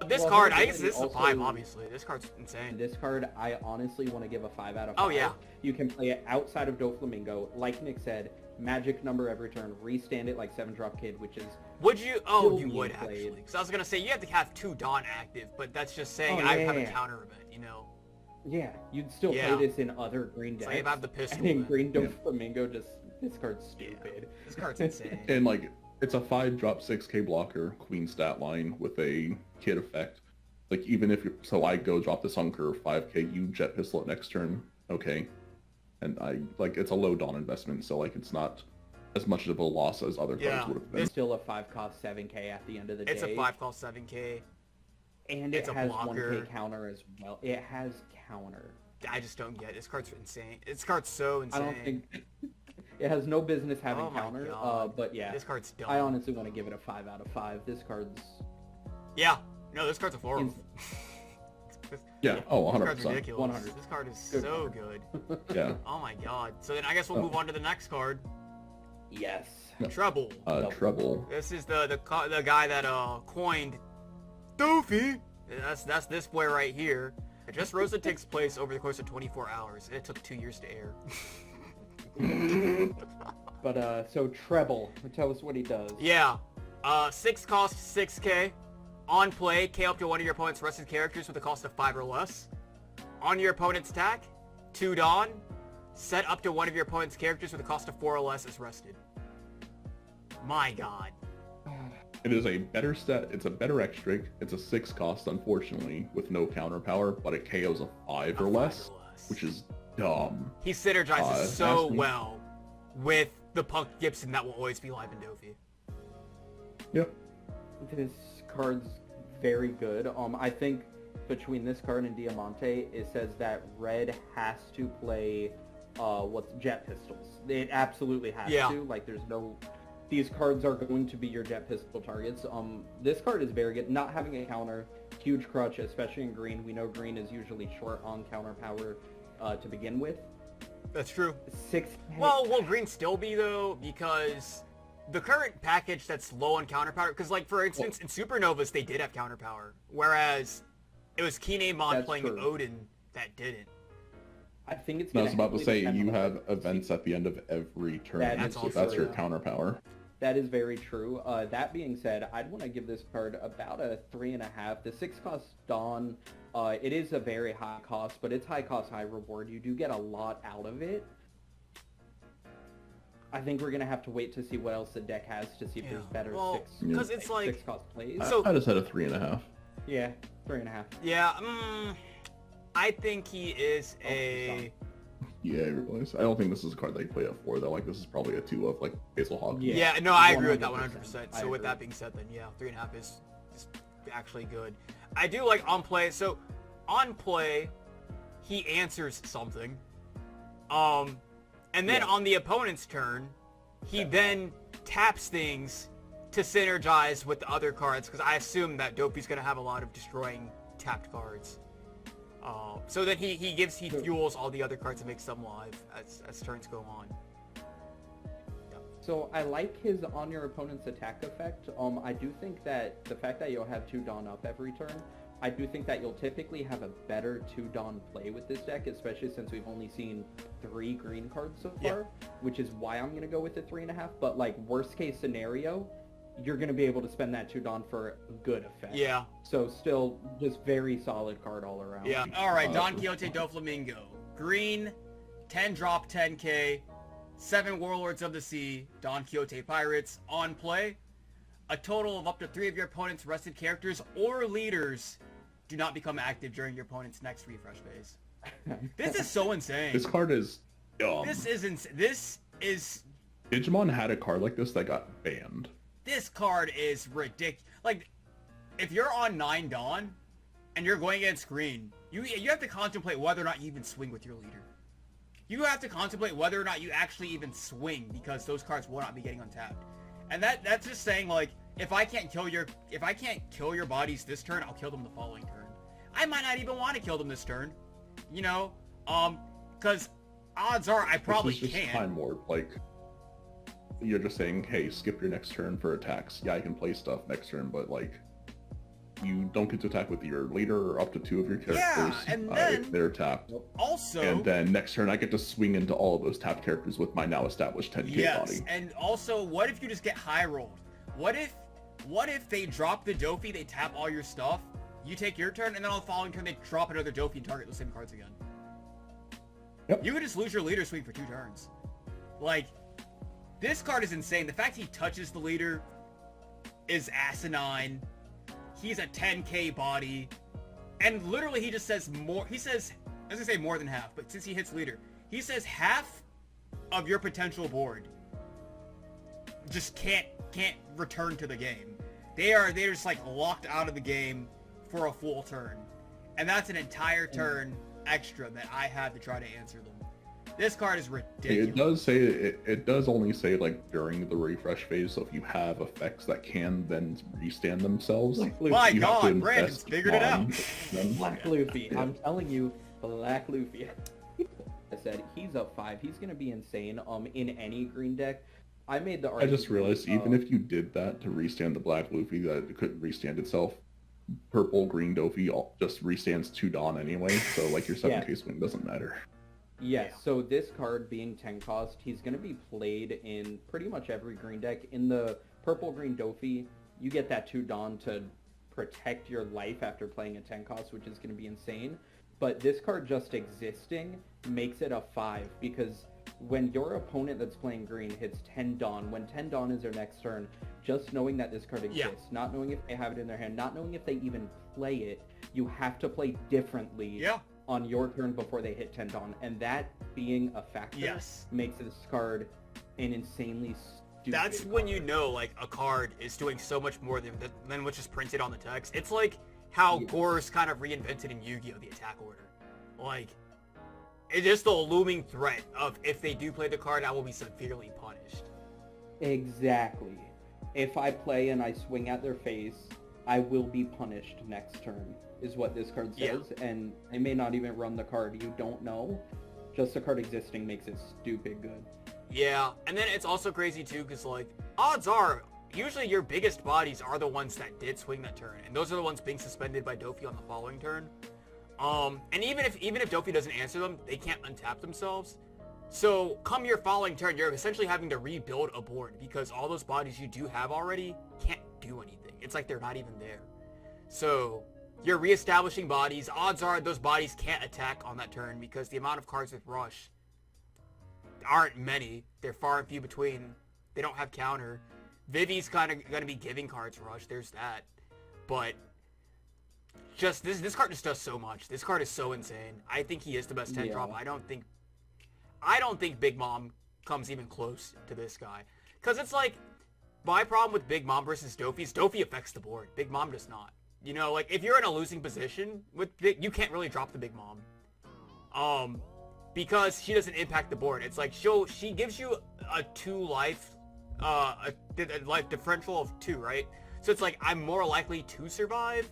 A: This card, I guess this is a 5, obviously. This card's insane.
B: This card, I honestly want to give a 5 out of 5.
A: Oh, yeah.
B: You can play it outside of Doflamingo. Like Nick said, magic number every turn, restand it like 7-drop kid, which is...
A: Would you? Oh, you would, actually. Because I was going to say, you have to have 2 Dawn active, but that's just saying I have a counter event, you know?
B: Yeah, you'd still play this in other green decks.
A: Like if I have the pistol.
B: And in green Doflamingo, this card's stupid.
A: This card's insane.
C: And, like, it's a 5-drop 6k blocker, queen stat line with a kid effect. Like, even if so I go drop this on curve 5k, you jet pistol it next turn, okay. And it's a low Dawn investment, so, like, it's not as much of a loss as other cards would have been.
B: It's still a 5 cost 7k at the end of the day.
A: It's a 5 cost 7k.
B: And it has 1k counter as well. It has counter.
A: I just don't get it. This card's insane. This card's so insane.
B: I don't think... It has no business having counter, but yeah.
A: This card's dumb.
B: I honestly want to give it a 5 out of 5. This card's...
A: Yeah. No, this card's a 4.
C: Yeah, oh, 100%.
A: This card's ridiculous. 100. This card is so good.
C: Yeah.
A: Oh my God. So then I guess we'll move on to the next card.
B: Yes.
A: Trebol.
C: Trebol.
A: This is the guy that coined Doffy. That's this boy right here. It just Rosa takes place over the course of 24 hours. And it took 2 years to air.
B: But so Trebol, tell us what he does.
A: Yeah. 6 cost 6k. On play, K up to one of your opponent's rested characters with a cost of 5 or less. On your opponent's attack, 2 Dawn. Set up to one of your opponent's characters with a cost of 4 or less as rested. My God.
C: It is a better stat. It's a better extra. It's a 6 cost, unfortunately, with no counter power, but it KOs a 5 or less, which is dumb.
A: He synergizes so well with the Punk Gibson that will always be live in Doffy.
C: Yep.
B: This card's very good. I think between this card and Diamante, it says that red has to play what's jet pistols. It absolutely has to. Like, there's no... These cards are going to be your jet pistol targets. This card is very good. Not having a counter, huge crutch, especially in green. We know green is usually short on counter power to begin with.
A: That's true.
B: 6...
A: Well, will green still be, though? Because the current package that's low on counter power... Because, like, for instance, in Supernovas, they did have counter power. Whereas it was Kinemon playing Odin that didn't.
B: I think it's...
C: I was about to say, you have events at the end of every turn. That's your counter power.
B: That is very true. That being said, I'd want to give this card about a 3.5. The 6 cost Dawn, it is a very high cost, but it's high cost, high reward. You do get a lot out of it. I think we're going to have to wait to see what else the deck has to see if there's better 6 cost plays.
C: I just had a 3.5.
B: Yeah, 3.5.
A: Yeah, I think he is a...
C: Yeah, it was. I don't think this is a card they play at 4, though. Like, this is probably a 2 of, like, Basil Hawk.
A: Yeah, no, I agree with that 100%. So with that being said, then, yeah, 3.5 is actually good. I do like on play. So, on play, he answers something. And then on the opponent's turn, he then taps things to synergize with the other cards, because I assume that Dopey's going to have a lot of destroying tapped cards. So then he fuels all the other cards and makes them live as turns go on.
B: So I like his on your opponent's attack effect. I do think that the fact that you'll have 2 Dawn up every turn I do think that you'll typically have a better 2-Dawn play with this deck, especially since we've only seen 3 green cards so far, which is why I'm going to go with the 3.5. But, like, worst case scenario, you're going to be able to spend that 2-Dawn for a good effect.
A: Yeah.
B: So still just very solid card all around.
A: Yeah. All right, Don Quixote Doflamingo. Green, 10 drop 10k, 7 Warlords of the Sea, Don Quixote Pirates on play. A total of up to 3 of your opponent's rested characters or leaders do not become active during your opponent's next refresh phase. This is so insane.
C: This card is dumb.
A: This is
C: Digimon had a card like this that got banned.
A: This card is ridiculous. Like, if you're on 9 Dawn and you're going against green, you have to contemplate whether or not you even swing with your leader. You have to contemplate whether or not you actually even swing, because those cards will not be getting untapped. And that's just saying, like, if I can't kill your bodies this turn, I'll kill them the following turn. I might not even want to kill them this turn, you know, because odds are I probably
C: this is just
A: can't.
C: Time Warp, like, you're just saying, hey, skip your next turn for attacks. Yeah, I can play stuff next turn, but, like, you don't get to attack with your leader or up to 2 of your characters.
A: Yeah, and then
C: if they're tapped.
A: Also,
C: and then next turn I get to swing into all of those tapped characters with my now established 10k body.
A: And also, what if you just get high rolled? What if they drop the Doffy, they tap all your stuff, you take your turn, and then on the following turn they drop another Doffy and target the same cards again?
C: Yep.
A: You could just lose your leader swing for 2 turns. Like, this card is insane. The fact he touches the leader is asinine. He's a 10k body. And literally he just says more. He says, I was gonna say more than half, but since he hits leader, he says half of your potential board just can't return to the game. They're just like locked out of the game for a full turn. And that's an entire turn extra that I had to try to answer them. This card is ridiculous.
C: It does say it does only say like during the refresh phase, so if you have effects that can then restand themselves.
A: My God, Brandon's figured it out.
B: Black Luffy. I'm telling you, Black Luffy. I said he's up 5. He's gonna be insane. In any green deck. I made the
C: I
B: argument.
C: just realized even if you did that to restand the Black Luffy, that it couldn't restand itself. Purple green Doffy just restands 2 Dawn anyway, so like your 7k swing doesn't matter.
B: Yes, so this card being 10 cost, he's going to be played in pretty much every green deck. In the purple-green Doffy, you get that 2 Dawn to protect your life after playing a 10 cost, which is going to be insane. But this card just existing makes it a 5, because when your opponent that's playing green hits 10 Dawn, when 10 Dawn is their next turn, just knowing that this card exists, not knowing if they have it in their hand, not knowing if they even play it, you have to play differently on your turn before they hit 10 Dawn, and that being a factor makes this card an insanely stupid
A: That's when you know, like, a card is doing so much more than what's just printed on the text. It's like how Gore's kind of reinvented in Yu-Gi-Oh! The attack order. Like, it's just the looming threat of if they do play the card, I will be severely punished.
B: Exactly. If I play and I swing at their face, I will be punished next turn, is what this card says, and I may not even run the card. You don't know. Just the card existing makes it stupid good.
A: Yeah, and then it's also crazy too, because, like, odds are, usually your biggest bodies are the ones that did swing that turn, and those are the ones being suspended by Doffy on the following turn. And even if Doffy doesn't answer them, they can't untap themselves. So, come your following turn, you're essentially having to rebuild a board, because all those bodies you do have already can't do anything. It's like they're not even there. So, you're reestablishing bodies. Odds are those bodies can't attack on that turn, because the amount of cards with Rush aren't many. They're far and few between. They don't have counter. Vivi's kind of going to be giving cards Rush. There's that. But just this card just does so much. This card is so insane. I think he is the best 10 drop. I don't think Big Mom comes even close to this guy. Because it's like, my problem with Big Mom versus Doffy is Doffy affects the board. Big Mom does not. You know, like, if you're in a losing position with you can't really drop the Big Mom. Because she doesn't impact the board. It's like she gives you a 2 life, a life differential of 2, right? So it's like, I'm more likely to survive.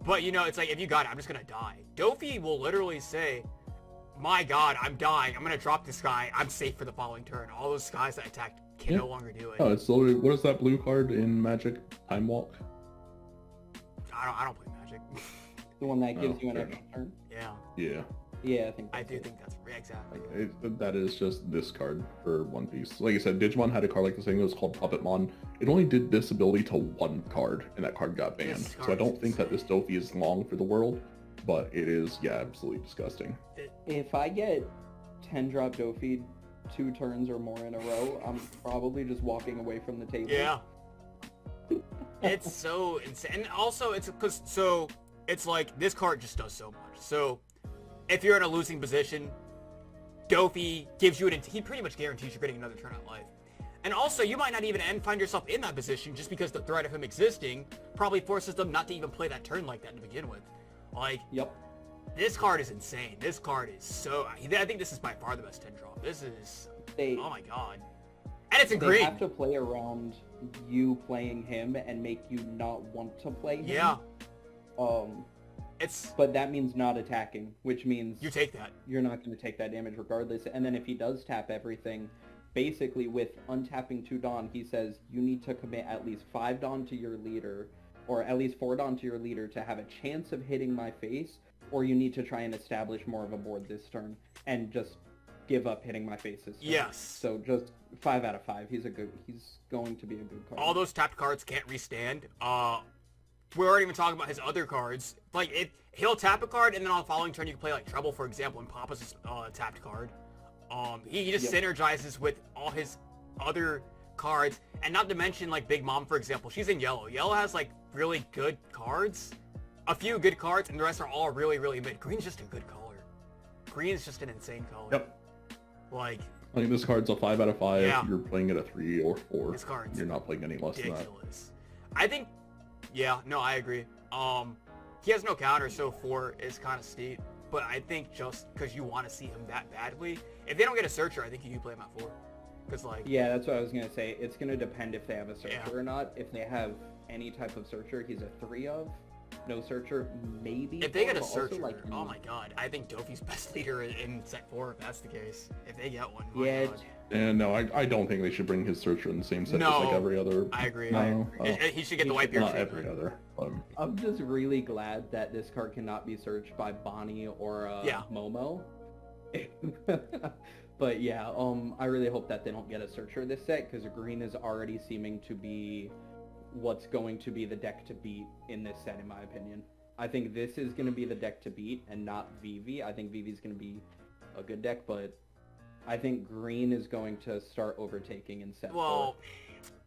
A: But, you know, it's like, if you got it, I'm just gonna die. Doffy will literally say, my God, I'm dying. I'm gonna drop this guy. I'm safe for the following turn. All those guys that attacked can no longer do it.
C: Oh, it's literally, what is that blue card in Magic? Time Walk?
A: I don't play Magic.
B: The one that gives
C: Oh,
B: you an
C: fair
B: extra
C: enough.
B: turn?
A: Yeah.
C: Yeah.
B: Yeah, I think
A: I
B: that's
A: do
B: it.
A: think that's exactly.
C: That is just this card for One Piece. Like I said, Digimon had a card like this thing. It was called Puppetmon. It only did this ability to one card, and that card got banned.
A: This
C: So I
A: card
C: don't
A: is
C: think that this
A: insane.
C: Doffy is long for the world, but it is, yeah, absolutely disgusting.
B: If I get 10 drop Doffy 2 turns or more in a row, I'm probably just walking away from the table.
A: Yeah. It's so insane. And also, it's like, this card just does so much. So, if you're in a losing position, Doffy gives you he pretty much guarantees you're getting another turn at life. And also, you might not even find yourself in that position just because the threat of him existing probably forces them not to even play that turn like that to begin with. Like,
B: Yep.
A: this card is insane. This card is so... I think this is by far the best 10 drop. This is... oh my god. And it's in
B: They
A: green!
B: have to play around you playing him and make you not want to play him.
A: Yeah.
B: But that means not attacking, which means
A: You take that.
B: you're not going to take that damage regardless. And then if he does tap everything, basically with untapping 2 Dawn, he says you need to commit at least 5 Dawn to your leader, or at least 4 Dawn to your leader to have a chance of hitting my face, or you need to try and establish more of a board this turn and just give up hitting my face this turn.
A: Yes.
B: So just 5 out of 5. He's going to be a good card.
A: All those tapped cards can't restand. We weren't even talking about his other cards. Like, he'll tap a card, and then on the following turn you can play, like, Trebol, for example, and Papa's tapped card. He just synergizes with all his other cards, and not to mention, like, Big Mom, for example. She's in yellow. Yellow has, like, really good cards. A few good cards, and the rest are all really, really mid. Green's just a good color. Green is just an insane color.
C: Yep.
A: Like,
C: I think this card's a 5 out of 5.
A: Yeah.
C: You're playing it a 3 or 4.
A: This card's
C: You're not playing any less than that.
A: ridiculous. I think, yeah, no, I agree. He has no counter, so 4 is kind of steep. But I think just because you want to see him that badly, if they don't get a searcher, I think you do play him at 4. Because, like...
B: Yeah, that's what I was going to say. It's going to depend if they have a searcher
A: Yeah.
B: or not. If they have any type of searcher, he's a 3 of. No searcher, maybe.
A: If they get a
B: but also,
A: searcher,
B: like,
A: oh my god, I think Doffy's best leader in set 4 if that's the case. If they get one, my
B: Yeah,
A: god.
C: And no, I don't think they should bring his searcher in the same set
A: No,
C: as like every other.
A: I agree.
C: No,
A: He should get the
B: He
A: white
B: should
A: beard
C: not
A: treatment.
C: every other.
B: I'm just really glad that this card cannot be searched by Bonnie or
A: Yeah.
B: Momo. But yeah, I really hope that they don't get a searcher this set, because green is already seeming to be what's going to be the deck to beat in this set, in my opinion. I think this is going to be the deck to beat and not Vivi. I think Vivi's going to be a good deck, but I think green is going to start overtaking in set 4.
A: Well,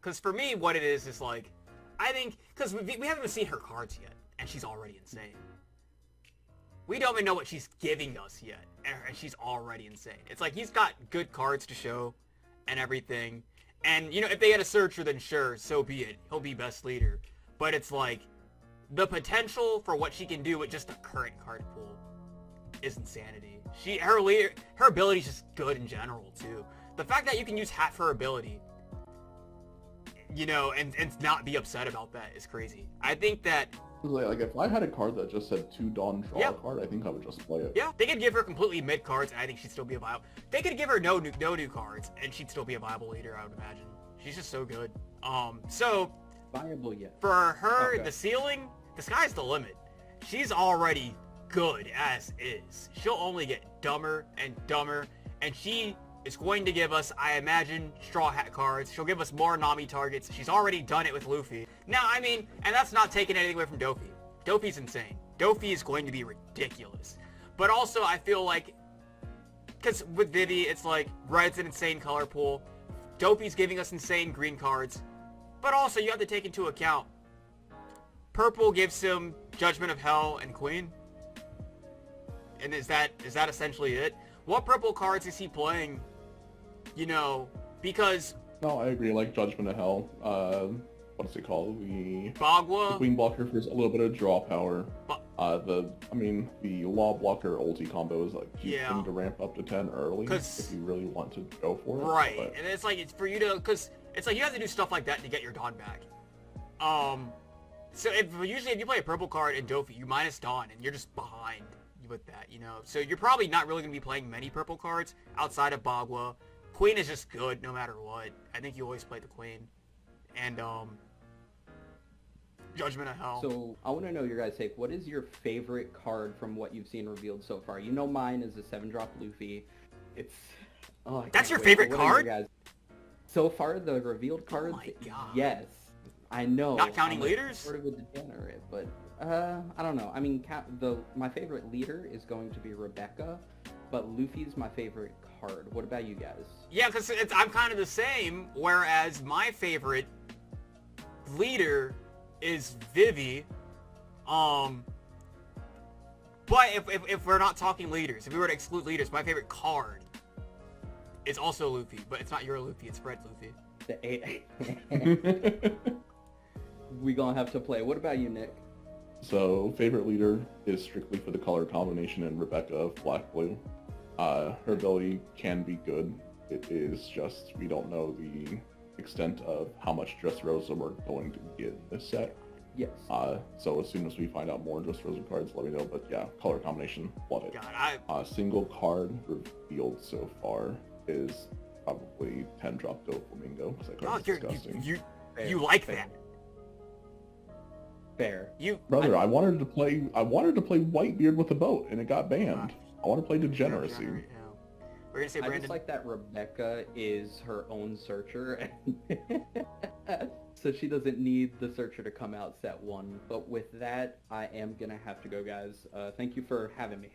A: because for me, what it is like, I think, because we haven't even seen her cards yet, and she's already insane. We don't even know what she's giving us yet, and she's already insane. It's like, he's got good cards to show, and everything, and, you know, if they get a searcher, then sure, so be it. He'll be best leader. But it's like, the potential for what she can do with just the current card pool is insanity. Her ability is just good in general, too. The fact that you can use half her ability, you know, and not be upset about that is crazy. I think that...
C: Like, if I had a card that just said 2 Dawn draw
A: Yeah.
C: a card, I think I would just play it.
A: Yeah, they could give her completely mid cards, and I think she'd still be a viable... They could give her no new cards, and she'd still be a viable leader, I would imagine. She's just so good. So,
B: Viable yet.
A: for her,
B: Okay.
A: the ceiling, the sky's the limit. She's already good as is. She'll only get dumber and dumber, and she is going to give us, I imagine, Straw Hat cards. She'll give us more Nami targets. She's already done it with Luffy. Now, I mean, and that's not taking anything away from Doffy. Doffy's insane. Doffy is going to be ridiculous. But also, I feel like, because with Vivi, it's like, red's an insane color pool. Doffy's giving us insane green cards. But also, you have to take into account, purple gives him Judgment of Hell and Queen. And is that essentially it? What purple cards is he playing? You know, because
C: No, I agree. Like Judgment of Hell. What's it called? The
A: Bagua,
C: Queen Blocker for a little bit of draw power.
A: Ba-
C: The Law Blocker ulti combo is like you
A: Yeah.
C: need to ramp up to 10 early
A: 'Cause-
C: if you really want to go for it.
A: right?
C: But
A: And it's like, it's for you to, because it's like you have to do stuff like that to get your Dawn back. So usually if you play a purple card in Doffy, you minus Dawn, and you're just behind with that, you know. So you're probably not really going to be playing many purple cards outside of Bagua. Queen is just good no matter what. I think you always play the Queen. And Judgment of Hell.
B: So I want to know your guys' take. What is your favorite card from what you've seen revealed so far? You know mine is the 7-drop Luffy. It's I
A: That's
B: can't
A: your
B: wait.
A: favorite
B: What are
A: card?
B: your guys- So far, the revealed cards,
A: my God.
B: yes. I know.
A: Not counting
B: I'm
A: leaders?
B: Sort of a degenerate, but I don't know. I mean, my favorite leader is going to be Rebecca, but Luffy's my favorite card. What about you guys?
A: Yeah, because I'm kind of the same, whereas my favorite leader is Vivi. But if we're not talking leaders, if we were to exclude leaders, my favorite card is also Luffy, but it's not your Luffy, it's Fred's Luffy.
B: The 8. We gonna have to play. What about you, Nick?
C: So, favorite leader is strictly for the color combination in Rebecca of Black-Blue. Her ability can be good. It is just, we don't know the extent of how much Dressrosa we're going to get in this set.
B: Yes.
C: So as soon as we find out more Dressrosa cards, let me know. But yeah, color combination, love it.
A: God,
C: Single card revealed so far is probably 10-drop Doflamingo. That card is disgusting.
A: You like
B: Fair.
A: that.
B: Fair.
C: Brother, I wanted to play Whitebeard with a boat, and it got banned. I want to play Degeneracy.
A: Yeah. We're gonna say
B: I
A: Brandon.
B: just like that Rebecca is her own searcher, so she doesn't need the searcher to come out set 1. But with that, I am gonna have to go, guys. Thank you for having me.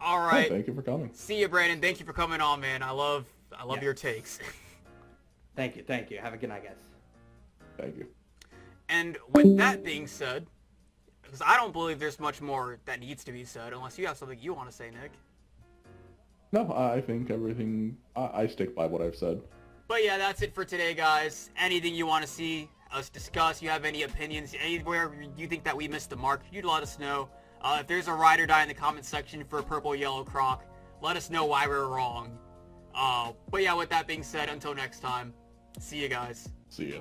A: All right.
C: Thank you for coming.
A: See you, Brandon. Thank you for coming on, man. I love your takes.
B: Thank you. Have a good night, guys.
C: Thank you.
A: And with that being said, because I don't believe there's much more that needs to be said, unless you have something you want to say, Nick.
C: No, I think everything, I stick by what I've said.
A: But yeah, that's it for today, guys. Anything you want to see us discuss, you have any opinions, anywhere you think that we missed the mark, you'd let us know. If there's a ride or die in the comment section for Purple Yellow Croc, let us know why we're wrong. But yeah, with that being said, until next time, see you guys.
C: See ya.